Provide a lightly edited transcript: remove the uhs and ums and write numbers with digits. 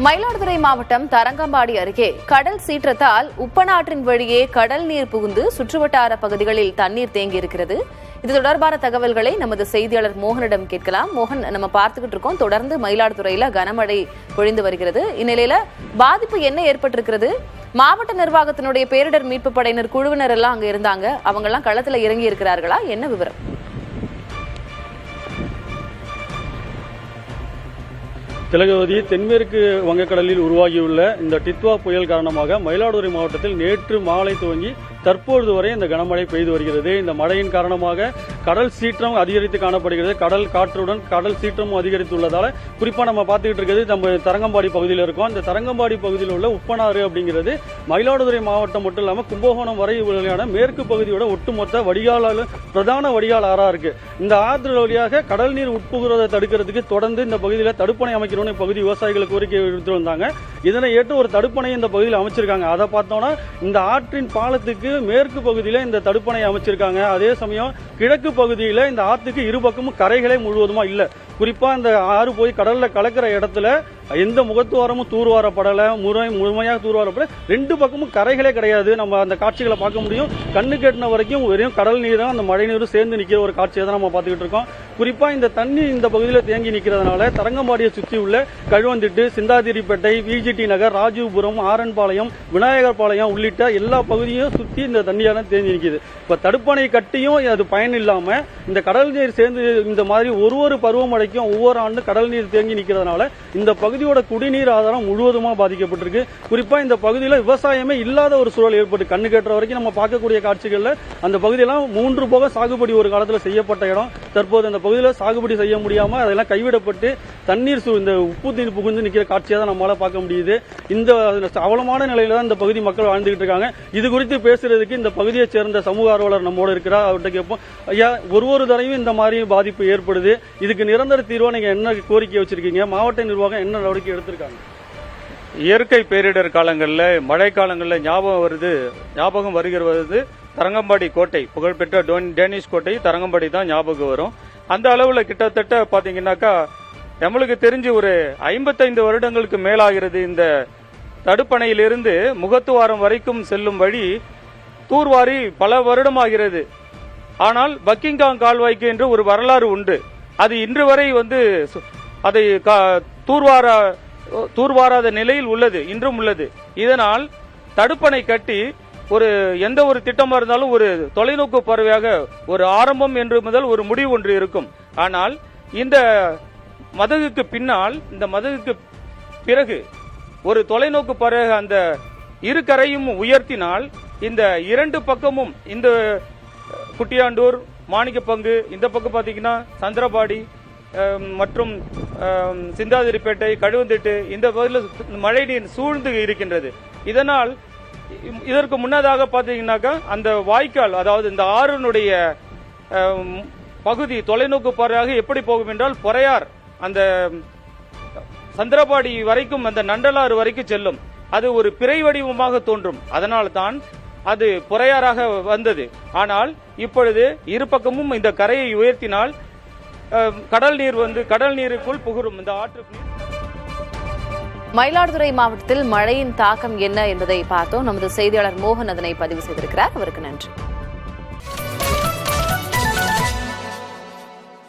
மயிலாடுதுறை மாவட்டம் தரங்கம்பாடி அருகே கடல் சீற்றத்தால் உப்பனாற்றின் வழியே கடல் நீர் புகுந்து சுற்றுவட்டார பகுதிகளில் தண்ணீர் தேங்கியிருக்கிறது. இது தொடர்பான தகவல்களை நமது செய்தியாளர் மோகனிடம் கேட்கலாம். மோகன், நம்ம பார்த்துக்கிட்டு இருக்கோம், தொடர்ந்து மயிலாடுதுறையில கனமழை பொழிந்து வருகிறது. இந்நிலையில பாதிப்பு என்ன ஏற்பட்டிருக்கிறது? மாவட்ட நிர்வாகத்தினுடைய பேரிடர் மீட்பு படையினர் குழுவினர் எல்லாம் அங்க இருந்தாங்க, அவங்க எல்லாம் களத்துல இறங்கி இருக்கிறார்களா? என்ன விவரம்? திலகவதி, தென்மேற்கு வங்கக்கடலில் உருவாகியுள்ள இந்த டித்வா புயல் காரணமாக மயிலாடுதுறை மாவட்டத்தில் நேற்று மாலை துவங்கி தற்பொழுது வரை இந்த கனமழை பெய்து வருகிறது. இந்த மழையின் காரணமாக கடல் சீற்றம் அதிகரித்து காணப்படுகிறது. கடல் காற்றுடன் கடல் சீற்றமும் அதிகரித்துள்ளதால குறிப்பா நம்ம பார்த்துக்கிட்டு இருக்கிறது நம்ம தரங்கம்பாடி பகுதியில் இருக்கோம். இந்த தரங்கம்பாடி பகுதியில் உள்ள உப்பனாறு அப்படிங்கிறது மயிலாடுதுறை மாவட்டம் மட்டும் இல்லாமல் கும்பகோணம் வரை உள்ள மேற்கு பகுதியோட ஒட்டுமொத்த பிரதான வடிகால் ஆறா இருக்கு. இந்த ஆற்று வழியாக கடல் நீர் உட்புகுறதை தடுக்கிறதுக்கு தொடர்ந்து இந்த பகுதியில் தடுப்பணை அமைக்கணும்னு பகுதி விவசாயிகள் கோரிக்கை விடுத்து வந்தாங்க. இதனை ஏற்று ஒரு தடுப்பணை இந்த பகுதியில் அமைச்சிருக்காங்க. அதை பார்த்தோம்னா இந்த ஆற்றின் பாலத்துக்கு மேற்கு பகுதியில இந்த தடுப்பணை அமைச்சிருக்காங்க. அதே சமயம் கிழக்கு பகுதியில இந்த ஆற்றுக்கு இரு பக்கமும் கரைகளே முழுவதுமா இல்ல. குறிப்பா இந்த ஆறு போய் கடல்ல கலக்கிற இடத்துல எந்த முகத்துவாரமும் தூர்வாரப்படல, முழுமையாக தூர்வாரப்பட, ரெண்டு பக்கமும் கரைகளே கிடையாது. நம்ம அந்த காட்சிகளை பார்க்க முடியும். கண்ணு கெட்டின வரைக்கும் வெறும் கடல் நீரும் அந்த மழை நீரும் சேர்ந்து நிக்கிற ஒரு காட்சியை தான் நம்ம பார்த்துக்கிட்டு இருக்கோம். குறிப்பா இந்த தண்ணி இந்த பகுதியில் தேங்கி நிக்கிறதுனால தரங்கம்பாடியை சுற்றி உள்ள கழுவந்திட்டு, சிந்தாதிரிப்பேட்டை, விஜிடி நகர், ராஜீவ்புரம், ஆரன்பாளையம், விநாயகர் பாளையம் உள்ளிட்ட எல்லா பகுதியும் சுற்றி இந்த தண்ணியான தேங்கி நிற்குது. இப்ப தடுப்பணை கட்டியும் அது பயன் இல்லாம இந்த கடல் நீர் சேர்ந்து இந்த மாதிரி ஒரு பருவமழைக்கும் ஒவ்வொரு ஆண்டு கடல் நீர் தேங்கி நிக்கிறதுனால இந்த பகுதியோட குடிநீர் ஆதாரம் முழுவதுமா பாதிக்கப்பட்டிருக்கு. குறிப்பா இந்த பகுதியில் விவசாயமே இல்லாத ஒரு சூழல் ஏற்பட்டு கண்ணு கேட்டுற வரைக்கும் நம்ம பார்க்கக்கூடிய காட்சிகள்ல அந்த பகுதியெல்லாம் 3 போக சாகுபடி ஒரு காலத்துல செய்யப்பட்ட இடம். தற்போது அந்த பகுதியில் சாகுபடி செய்ய முடியாம அதெல்லாம் கைவிடப்பட்டு தண்ணீர் இந்த உப்பு நீர் புகுந்து நிக்கிற காட்சியை தான் நம்மளால பார்க்க முடியுது. இந்த அவலமான நிலையில தான் இந்த பகுதி மக்கள் வாழ்ந்துகிட்டு இருக்காங்க. இது குறித்து பேசுறதுக்கு இந்த பகுதியை சேர்ந்த சமூக ஆர்வலர் நம்மோட இருக்கிறார். அவர்கிட்ட கேட்போம். ஐயா, ஒரு தடவையும் இந்த மாதிரி பாதிப்பு ஏற்படுது, இதுக்கு நிரந்தர தீர்வா நீங்க என்ன கோரிக்கை வச்சிருக்கீங்க? மாவட்ட நிர்வாகம் என்ன நடவடிக்கை எடுத்திருக்காங்க? இயற்கை பேரிடர் காலங்களில், மழை காலங்களில் ஞாபகம் வருகிறது தரங்கம்பாடி கோட்டை, புகழ்பெற்ற டேனிஷ் கோட்டை தரங்கம்பாடி தான் ஞாபகம் வரும். அந்த அளவில் கிட்டத்தட்ட பாத்தீங்கன்னாக்கா நம்மளுக்கு தெரிஞ்சு ஒரு 55 வருடங்களுக்கு மேலாகிறது இந்த தடுப்பணையிலிருந்து முகத்துவாரம் வரைக்கும் செல்லும் வழி தூர்வாரி பல வருடமாகிறது. ஆனால் பக்கிங்காம் கால்வாய்க்கு என்று ஒரு வரலாறு உண்டு. அது இன்று வரை அதை தூர்வாராத நிலையில் உள்ளது, இன்றும் உள்ளது. இதனால் தடுப்பணை கட்டி எந்த ஒரு திட்டமா இருந்தாலும் ஒரு தொலைநோக்கு பார்வையாக ஒரு ஆரம்பம் என்று முதல் ஒரு முடிவு ஒன்று இருக்கும். ஆனால் இந்த மதகுக்கு பின்னால், இந்த மதகுக்கு பிறகு ஒரு தொலைநோக்கு பார்வையாக அந்த இரு கரையும் உயர்த்தினால் இந்த இரண்டு பக்கமும், இந்த குட்டியாண்டூர், மாணிக்கப்பங்கு, இந்த பக்கம் பாத்தீங்கன்னா சந்திரபாடி மற்றும் சிந்தாதிரிப்பேட்டை, கழுவந்திட்டு, இந்த பகுதியில் மழை நீர் சூழ்ந்து இருக்கின்றது. இதனால் இதற்கு முன்னதாக பாத்தீங்கன்னாக்கா அந்த வாய்க்கால், அதாவது இந்த ஆறுனுடைய பகுதி தொலைநோக்கு பார்வையாக எப்படி போகும் என்றால் பொறையார் அந்த சந்திரபாடி வரைக்கும், அந்த நண்டலாறு வரைக்கும் செல்லும். அது ஒரு பிறை வடிவமாக தோன்றும். அதனால் தான் அது பொறையாறாக வந்தது. ஆனால் இப்பொழுது இரு பக்கமும் இந்த கரையை உயர்த்தினால் கடல் நீருக்குள் புகுரும் இந்த ஆற்றுக்கு. மயிலாடுதுறை மாவட்டத்தில் மழையின் தாக்கம் என்ன என்பதை பார்த்தோம். நமது செய்தியாளர் மோகன் அதனை பதிவு செய்திருக்கிறார். அவருக்கு நன்றி.